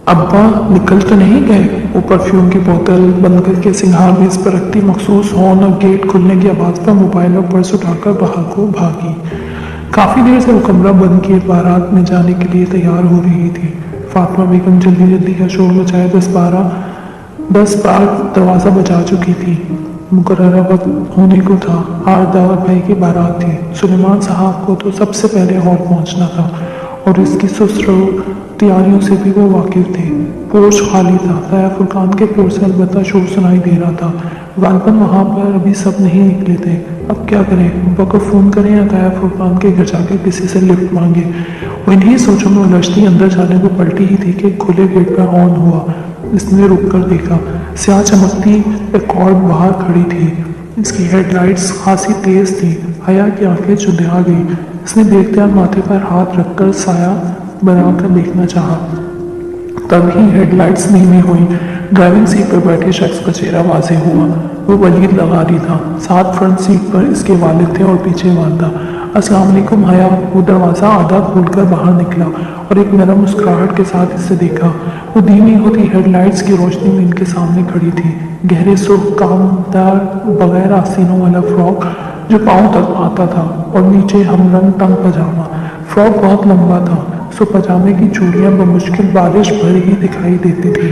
अब्बा निकल तो नहीं गए? वो परफ्यूम की बोतल बंद करके सिंगार मेज पर रखती मखसूस हॉर्न और गेट खुलने की आवाज़ पर मोबाइल और पर्स उठाकर बाहर को भागी। काफ़ी देर से वो कमरा बंद किए बारात में जाने के लिए तैयार हो रही थी। फातिमा बेगम जल्दी जल्दी का शोर मचाए 10 बार दरवाज़ा बजा चुकी थी। मुकर्ररा वक्त होने को था। आज दावत भाई की बारात थी। सुलेमान साहब को तो सबसे पहले हॉल पहुंचना था और इसकी सुस्त तैयारियों से भी वो वाकिफ थे। पोर्च खाली था। ताया फुरकान के पोर्च से अलबत्ता शोर सुनाई दे रहा था। गालबन वहाँ पर अभी सब नहीं निकले थे। अब क्या करें? अब्बा को फ़ोन करें या ताया फुरकान के घर जाकर किसी से लिफ्ट मांगे? वो इन्हीं सोचों में उलझती अंदर जाने को पलटी ही थी कि खुले गेट पर ऑन हुआ। इसने रुक कर देखा। स्याह चमकती एकॉर्ड बाहर खड़ी थी। इसकी हेडलाइट्स खासी तेज थी। हया की आंखें चुंधिया गई। इसने देखते हुए माथे पर हाथ रखकर साया बनाकर देखना चाहा। तभी हेडलाइट्स धीमी हुई। ड्राइविंग सीट पर बैठे शख्स का चेहरा वाज़ेह हुआ। वो वलीद लगारी था। साथ फ्रंट सीट पर इसके वालिद थे और पीछे वालदा। अस्सलाम वालेकुम हया। वो दरवाज़ा आधा खोलकर बाहर निकला और एक नरम मुस्कुराहट के साथ इससे देखा। वो धीमी होती हेडलाइट्स की रोशनी में इनके सामने खड़ी थी। गहरे सुर्ख कामदार बगैर आस्तीनों वाला फ्रॉक जो पाँव तक आता था और नीचे हमरंग तंग पजामा। फ्रॉक बहुत लंबा था, सो पजामे की चूड़ियाँ बमुश्किल बारिश भरी ही दिखाई देती थी।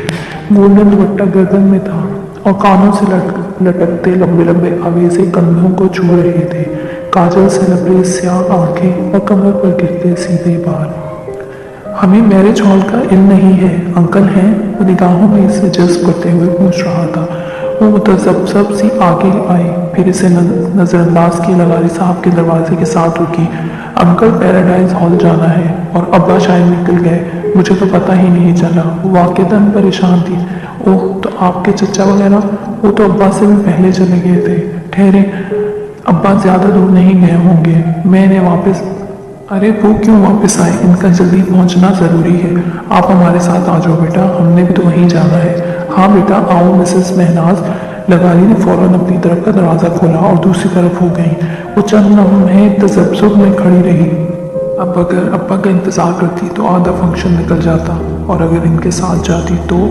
गोल्डन दुपट्टा गर्दन में था और कानों से लटकते लंबे लंबे आवेज़े कंधों को छू रहे थे। काजल से लबरेज स्याह आंखें और कमर पर गिरते सीधे बाल। हमें मैरिज हॉल का इल्म नहीं है, अंकल हैं? वो निगाहों में इसे जज्ब करते हुए पूछ रहा था। वो मुतज़ब्ज़ब सी आगे आई, फिर इसे नज़रअंदाज की लगारी साहब के दरवाजे के साथ रुकी। अंकल पैराडाइज हॉल जाना है और अब्बा शायद निकल गए, मुझे तो पता ही नहीं चला। वो वाक़ईतन परेशान थी। ओह, तो आपके चचा वगैरह? वो तो अब्बा से भी पहले चले गए थे। ठहरे, अब्बा ज़्यादा दूर नहीं गए होंगे। मैंने वापस अरे वो क्यों वापस आए? इनका जल्दी पहुंचना ज़रूरी है। आप हमारे साथ आ जाओ बेटा, हमने भी तो वहीं जाना है। हाँ बेटा आओ। मिसेस महनाज लगारी ने फौरन अपनी तरफ का दरवाज़ा खोला और दूसरी तरफ हो गई। वो चंद लम्हे तजब्जुब में खड़ी रही। अब अगर अब्बा का इंतज़ार करती तो आधा फंक्शन निकल जाता और अगर इनके साथ जाती तो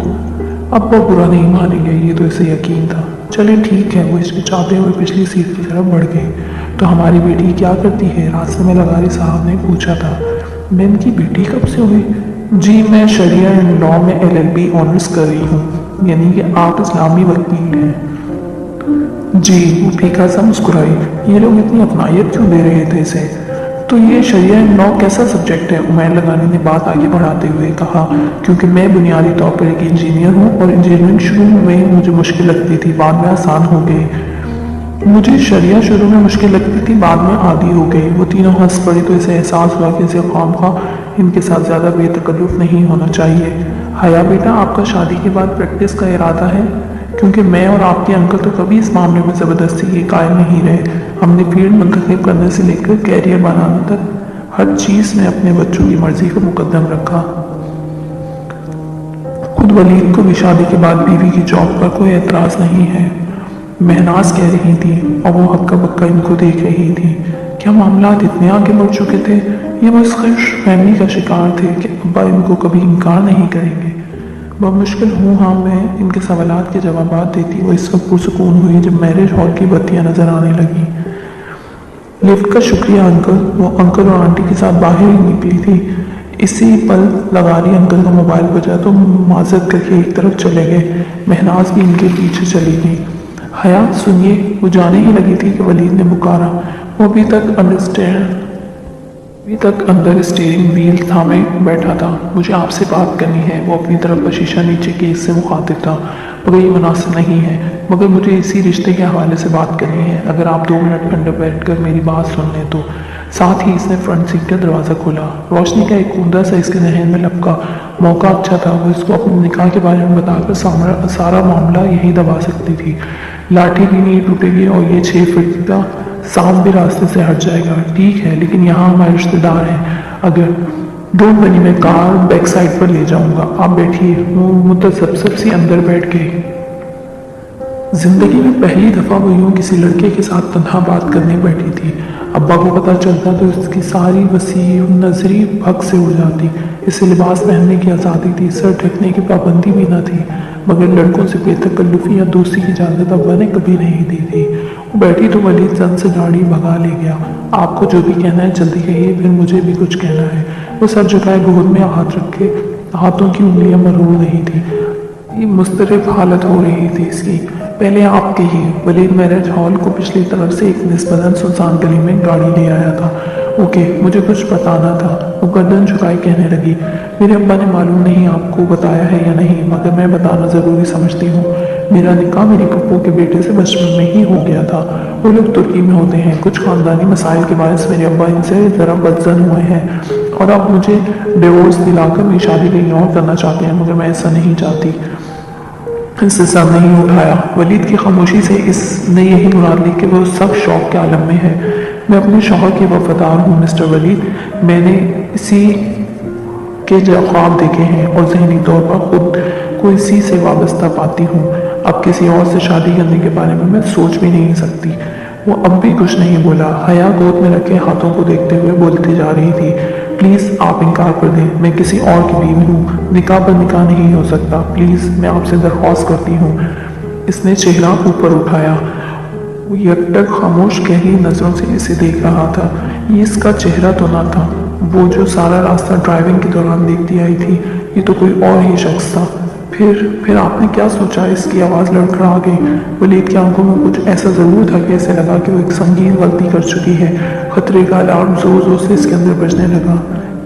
अब्बा बुरा नहीं मानेंगे, ये तो इसे यकीन था। चले ठीक है। वो हिचकिचाते हुए पिछली सीट की तरफ बढ़ गई। तो हमारी बेटी क्या करती है? रास्ते में लगारी साहब ने पूछा था। मैं इनकी बेटी कब से हुई? जी मैं शरिया एंड लॉ में LLB ऑनर्स कर रही हूँ, यानी कि आप इस्लामी वकील हैं। जी। वो फीका सा मुस्कुराई। ये लोग इतनी अपनायत क्यों दे रहे थे इसे? तो ये शरिया एंड लॉ कैसा सब्जेक्ट है? उमैर लगानी ने बात आगे बढ़ाते हुए कहा। क्योंकि मैं बुनियादी तौर पर एक इंजीनियर हूँ और इंजीनियरिंग शुरू में मुझे मुश्किल लगती थी, बाद में आसान हो गई। मुझे शरिया शुरू में मुश्किल लगती थी, बाद में आदी हो गई। वो तीनों हंस पड़े तो इसे एहसास हुआ कि इसे ख्वामखा इनके साथ ज़्यादा बेतकल्लुफ़ नहीं होना चाहिए। हया बेटा आपका शादी के बाद प्रैक्टिस का इरादा है? क्योंकि मैं और आपके अंकल तो कभी इस मामले में ज़बरदस्ती के कायल नहीं रहे। हमने फील्ड मुंतखब करने से लेकर कैरियर बनाने तक हर चीज़ में अपने बच्चों की मर्जी को मुकद्दम रखा। खुद वलीद को भी शादी के बाद बीवी की जॉब पर कोई एतराज़ नहीं है, महनाज कह रही थी और वो हक्का बक्का इनको देख रही थी। क्या मामलात इतने आगे बढ़ चुके थे? ये वो इस खुशफहमी का शिकार थे कि अब्बा इनको कभी इनकार नहीं करेंगे। बमुश्किल हूँ हाँ मैं इनके सवालात के जवाबात देती। वो इस वक्त पुरसुकून हुई जब मैरिज हॉल की बत्तियाँ नजर आने लगी। लिफ्ट का शुक्रिया अंकल। वो अंकल और आंटी के साथ बाहर ही निकली थी। इसी पल लगारी अंकल का मोबाइल बजा तो माजरत करके एक तरफ चले गए। महनाज भी इनके पीछे चली गई। हया सुनिए। वो जाने ही लगी थी कि वलीद ने पुकारा। वो अभी तक अंदर स्टीयरिंग व्हील थामे बैठा था। मुझे आपसे बात करनी है। वो अपनी तरफ शीशा नीचे की इससे मुखातिब था। मगर ये मुनासिब नहीं है, मगर मुझे इसी रिश्ते के हवाले से बात करनी है। अगर आप 2 मिनट अंदर बैठकर मेरी बात सुन लें तो। साथ ही इसने फ्रंट सीट का दरवाज़ा खोला। रोशनी का एक कूदा सा इसके जहन में लपका। मौका अच्छा था। वो इसको अपने निकाह के बारे में बताकर सारा मामला यही दबा सकती थी। लाठी भी नहीं टूटेगी और ये 6 फीट का सांप भी रास्ते से हट जाएगा। ठीक है, लेकिन यहाँ हमारे रिश्तेदार हैं। अगर डोंट वरी, मैं कार बैक साइड पर ले जाऊंगा, आप बैठिए। वो मुतसब्सब सी अंदर बैठ गई। जिंदगी में पहली दफा वो यूं किसी लड़के के साथ तन्हा बात करने बैठी थी। अब्बा को पता चलता तो उसकी सारी वसी नजरी भग से उड़ जाती। इसे लिबास पहनने की आज़ादी थी, सर ढकने की पाबंदी भी न थी, मगर लड़कों से बेतकल्लुफी या दोस्ती की इजाज़त अब्बा ने कभी नहीं दी थी। वो बैठी तो वलीद जन से गाड़ी भगा ले गया। आपको जो भी कहना है जल्दी कहिए, फिर मुझे भी कुछ कहना है। वो सर झुकाए गोद में हाथ रखे हाथों की उंगलियां मरोड़ रही थी। ये मुस्तरब हालत हो रही थी इसकी। पहले आप कहिए। वलीद मैरिज हॉल को पिछली तरफ से एक निस्बतन सुनसान गली में गाड़ी ले आया था। ओके, मुझे कुछ बताना था। वो गर्दन झुकाए कहने लगी, मेरे अब्बा ने मालूम नहीं आपको बताया है या नहीं, मगर मैं बताना ज़रूरी समझती हूँ। मेरा निकाह मेरी पप्पू के बेटे से बचपन में ही हो गया था। वो लोग तुर्की में होते हैं। कुछ खानदानी मसाइल के बायस मेरे अब्बा इनसे ज़रा बदजन हुए हैं और अब मुझे डिवोर्स दिलाकर मेरी शादी कहीं और करना चाहते हैं, मगर मैं ऐसा नहीं चाहती। इससे सर नहीं उठाया। वलीद की खामोशी से इसने यही मुराद ली कि वो सब शौक के आलम में है। मैं अपने शौहर के वफादार हूँ मिस्टर वलीद। मैंने इसी के जो ख्वाब देखे हैं और जहनी तौर पर खुद को इसी से वाबस्ता पाती हूँ। अब किसी और से शादी करने के बारे में मैं सोच भी नहीं सकती। वो अब भी कुछ नहीं बोला। हया गोद में रखे हाथों को देखते हुए बोलती जा रही थी, प्लीज़ आप इनकार कर दें, मैं किसी और की बीवी हूँ, निकाह पर निकाह नहीं हो सकता, प्लीज़ मैं आपसे दरख्वास्त करती हूँ। इसने चेहरा ऊपर उठाया। वो यकटक खामोश गहरी नज़रों से इसे देख रहा था। ये इसका चेहरा तो ना था, वो जो सारा रास्ता ड्राइविंग के दौरान देखती आई थी। ये तो कोई और ही शख्स था। फिर आपने क्या सोचा? इसकी आवाज़ लड़खड़ा गई। वलीद की आंखों में कुछ ऐसा ज़रूर था कि ऐसे लगा कि वो एक संगीन गलती कर चुकी है। खतरे का अलार्म जोर जोर से इसके अंदर बजने लगा।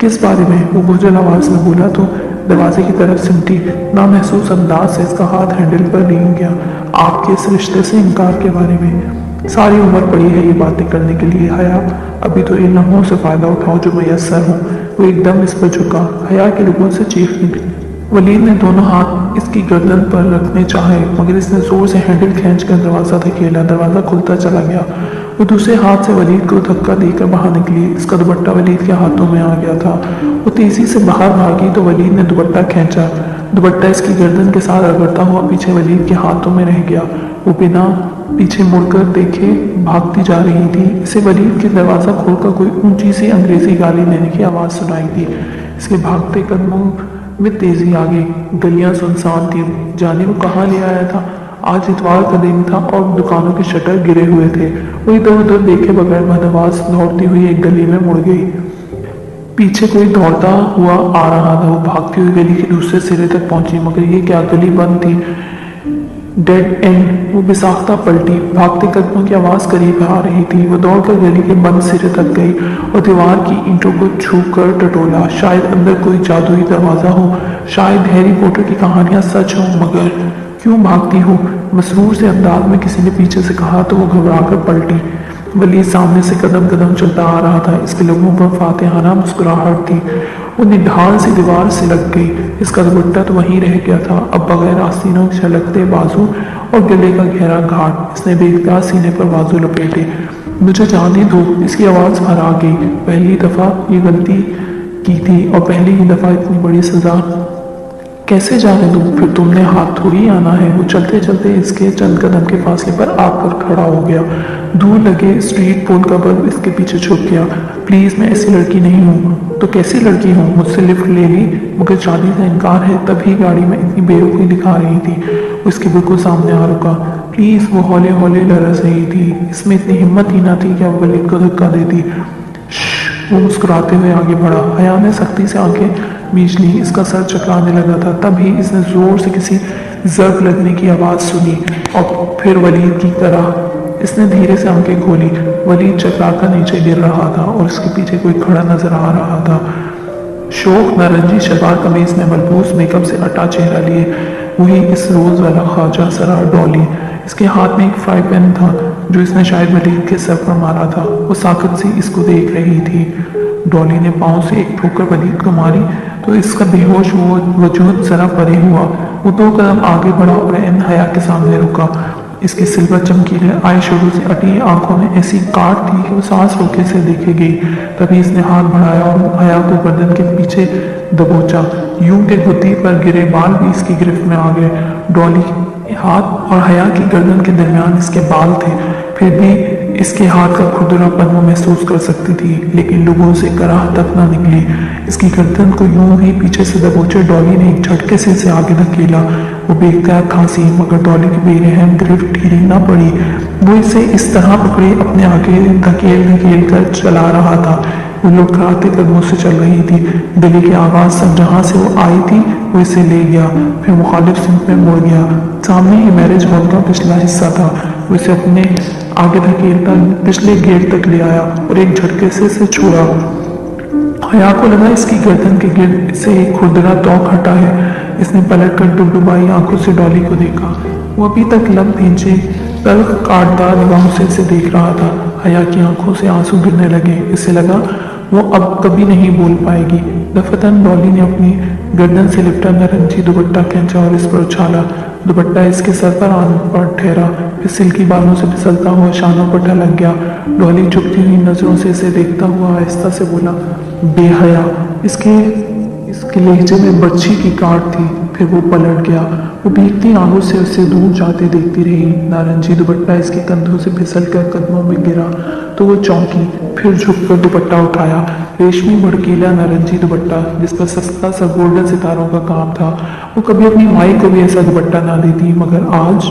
किस बारे में? वो बुझल आवाज़ में बोला तो दरवाजे की तरफ सिमटी। नामहसूस अंदाज से इसका हाथ हैंडल पर रेंग गया। आपके इस रिश्ते से इनकार के बारे में। सारी उम्र पड़ी है ये बातें करने के लिए हया, अभी तो इन लम्हों से फ़ायदा उठाओ जो मैसर हूँ। वो एकदम इस पर झुका। हया के लोगों से चीख निकली। वलीद ने दोनों हाथ इसकी गर्दन पर रखने चाहे, मगर इसने जोर से हैंडल खींचकर दरवाज़ा धकेला। दरवाज़ा खुलता चला गया। वो दूसरे हाथ से वलीद को धक्का देकर बाहर निकली। इसका दुपट्टा वलीद के हाथों में आ गया था। वो तेज़ी से बाहर भागी तो वलीद ने दुपट्टा खींचा। दुपट्टा इसकी गर्दन के साथ रगड़ता हुआ पीछे वलीद के हाथों में रह गया। वो बिना पीछे मुड़कर देखे भागती जा रही थी। इसे वलीद के दरवाज़ा खोलकर कोई ऊंची सी अंग्रेज़ी गाली देने की आवाज़ सुनाई दी। इसके भागते कदमों में तेजी आ गई। गलियां सुनसान थी। जाने वो कहाँ ले आया था? आज इतवार का दिन था और दुकानों के शटर गिरे हुए थे। वो इधर उधर देखे बगैर बदहवास दौड़ती हुई एक गली में मुड़ गई। पीछे कोई दौड़ता हुआ आ रहा था। वो भागती हुई गली के दूसरे सिरे तक पहुंची, मगर ये क्या, गली बंद थी, डेड एंड। वो बेसाख्ता पलटी। भागते कदमों की आवाज़ करीब आ रही थी। वो दौड़कर गली के बंद सिरे तक गई और दीवार की ईंटों को छू कर टटोला। शायद अंदर कोई जादुई दरवाज़ा हो, शायद हैरी पॉटर की कहानियां सच हो। मगर क्यों भागती हो? मसरूर से अंदाज में किसी ने पीछे से कहा तो वो घबरा कर पलटी। वलीद सामने से कदम कदम चलता आ रहा था। इसके लोगों पर फातिहाना मुस्कुराहट थी। वो निढाल सी दीवार से लग गई। इसका दुपट्टा तो वहीं रह गया था, अब बगैर आस्तीनों के छलकते बाजू और गले का गहरा घाट। इसने बेख्तियार सीने पर बाजू लपेटे। मुझे जाने दो। इसकी आवाज़ भर आ गई। पहली दफ़ा ये गलती की थी और पहली ही दफ़ा इतनी बड़ी सज़ा। कैसे जाने दूँ? फिर तुमने हाथ थोड़ी आना है। वो चलते चलते इसके चंद कदम के फासले पर आकर खड़ा हो गया। दूर लगे स्ट्रीट पोल का बल्ब इसके पीछे छुप गया। प्लीज़, मैं ऐसी लड़की नहीं हूँ। तो कैसी लड़की हूँ? मुझसे लिफ्ट ले ली, मगर शादी से इनकार है। तभी गाड़ी में इतनी बेवकूफ़ी दिखा रही थी। वो इसके बिल्कुल सामने आ रुका। प्लीज़, वो हौले हौले लरस रही थी। इसमें इतनी हिम्मत ही ना थी कि अब वलीद को धक्का देती। वो मुस्कुराते हुए आगे बढ़ा। हया ने सख्ती से आंखें मीच ली। इसका सर चकराने लगा था। तभी इसने जोर से किसी जर्ब लगने की आवाज़ सुनी और फिर वलीद की तरह इसने धीरे से आंखें खोली। वलीद चकराकर नीचे गिर रहा था और इसके पीछे कोई खड़ा नजर आ रहा था। शोक नारंगी शलवार कमीज में मलबूस मेकअप से अटा चेहरा लिए वही इस रोज वाला ख्वाजा सरा डॉली। इसके हाथ में एक फ्राई पैन था जो इसने शायद वलीद के सर पर मारा था। वो साकत से इसको देख रही थी। डॉली ने पाँव से एक ठोकर वलीद को मारी तो इसका बेहोश वजूद जरा परे हुआ। वो 2 कदम आगे बढ़ा और एन हया के सामने रुका। اس کی سلور چمکیلے آئی شیڈو سے اٹی آنکھوں میں ایسی کاٹ تھی کہ وہ سانس روکے سے دیکھے گئی۔ تبھی اس نے ہاتھ بڑھایا اور حیا کو گردن کے پیچھے دبوچا، یوں کہ گھٹی پر گرے بال بھی اس کی گرفت میں آ گئے۔ ڈالی کے ہاتھ اور حیا کی گردن کے درمیان اس کے بال تھے، پھر بھی اس کے ہاتھ کا کھردرا پن وہ محسوس کر سکتی تھی، لیکن لوگوں سے کراہ تک نہ نکلی۔ اس کی گردن کو یوں ہی پیچھے سے دبوچے ڈالی نے ایک جھٹکے سے اسے آگے دھکیلا۔ وہ بے اختیار کھانسی، مگر ڈالی کی بے رحم گرفت ڈھیلی نہ پڑی۔ وہ اسے اس طرح پکڑے اپنے آگے دھکیل کر چلا رہا تھا۔ وہ لڑکھڑاتے قدموں سے چل رہی تھی۔ گلی کی آواز سب جہاں سے وہ آئی تھی وہ اسے لے گیا، پھر مخالف سمت میں مڑ گیا۔ سامنے ہی میرج ہال کا پچھلا حصہ تھا۔ وہ اسے اپنے آگے دھکیلتا پچھلے گیٹ تک لے آیا اور ایک جھٹکے سے اسے چھوڑا۔ حیا کو لگا اس کی گردن کے گرد سے ایک کھردرا توق ہٹا ہے۔ اس نے پلٹ کر ڈبڈبائی آنکھوں سے ڈالی کو دیکھا۔ وہ ابھی تک لب بھینچے تلخ کاٹدار نگاہوں سے اسے دیکھ رہا تھا۔ حیا کی آنکھوں سے آنسو گرنے لگے۔ اسے لگا وہ اب کبھی نہیں بول پائے گی۔ دفتن ڈالی نے اپنی گردن سے لپٹا نارنجی دوپٹہ کھینچا اور اس پر اچھالا۔ دوپٹہ اس کے سر پر آن پر ٹھہرا، پھر سلکی بالوں سے پھسلتا ہوا شانوں پر ڈھلک گیا۔ ڈالی جھکتی ہوئی نظروں سے اسے دیکھتا ہوا آہستہ سے بولا، بے حیا۔ اس کے لہجے میں برچھی کی کاٹ تھی۔ پھر وہ پلٹ گیا۔ وہ بھیگتی آنکھوں سے اسے دور جاتے دیکھتی رہی۔ نارنجی دوپٹہ اس کے کندھوں سے پھسل کر قدموں میں گرا تو وہ چونکی، پھر جھک کر دوپٹہ اٹھایا۔ ریشمی بھڑکیلا نارنجی دوپٹہ جس پر سستا سا گولڈن ستاروں کا کام تھا۔ وہ کبھی اپنی مائی کو بھی ایسا دوپٹہ نہ دیتی، مگر آج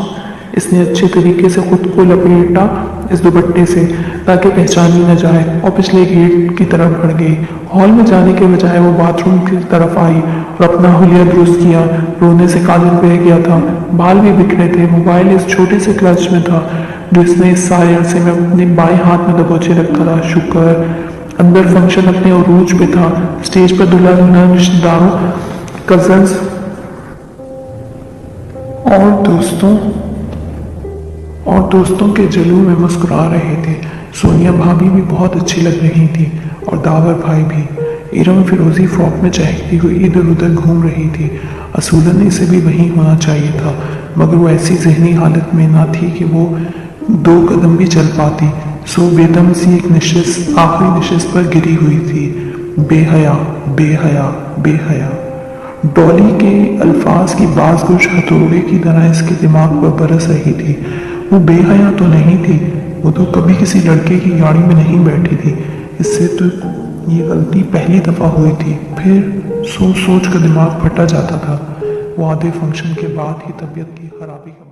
اس نے اچھے طریقے سے خود کو لپیٹا اس دوپٹے سے تاکہ پہچانی نہ جائے، اور پچھلے گیٹ کی طرف بڑھ گئی۔ ہال میں جانے کے بجائے وہ باتھ روم کی طرف آئی اور اپنا حلیہ درست کیا۔ رونے سے کاجل بہہ گیا تھا، بال بھی بکھرے تھے۔ موبائل اس چھوٹے سے کلچ میں تھا جو اس نے اس سارے عرصے میں اپنے بائیں ہاتھ میں دبوچے رکھا تھا۔ شکر اندر فنکشن اپنے عروج پہ تھا۔ اسٹیج پر دلہا دلہن، رشتہ داروں، کزنز اور دوستوں کے جلو میں مسکرا رہے تھے۔ سونیا بھابھی بھی بہت اچھی لگ رہی تھی اور داور بھائی بھی۔ ایرم فیروزی فراک میں چہکتی ہوئی ادھر ادھر گھوم رہی تھی۔ اصولاً اسے بھی وہیں ہونا چاہیے تھا، مگر وہ ایسی ذہنی حالت میں نہ تھی کہ وہ 2 قدم بھی چل پاتی، سو بے دم سی ایک آخری نشست پر گری ہوئی تھی۔ بے حیا، بے حیا، بے حیا۔ ڈالی کے الفاظ کی باز گوش ہتھوڑے کی طرح اس کے دماغ پر برس رہی تھی۔ وہ بے حیا تو نہیں تھی، وہ تو کبھی کسی لڑکے کی گاڑی میں نہیں بیٹھی تھی۔ اس سے تو یہ غلطی پہلی دفعہ ہوئی تھی۔ پھر سوچ کر دماغ پھٹا جاتا تھا۔ وہ آدھے فنکشن کے بعد ہی طبیعت کی خرابی کا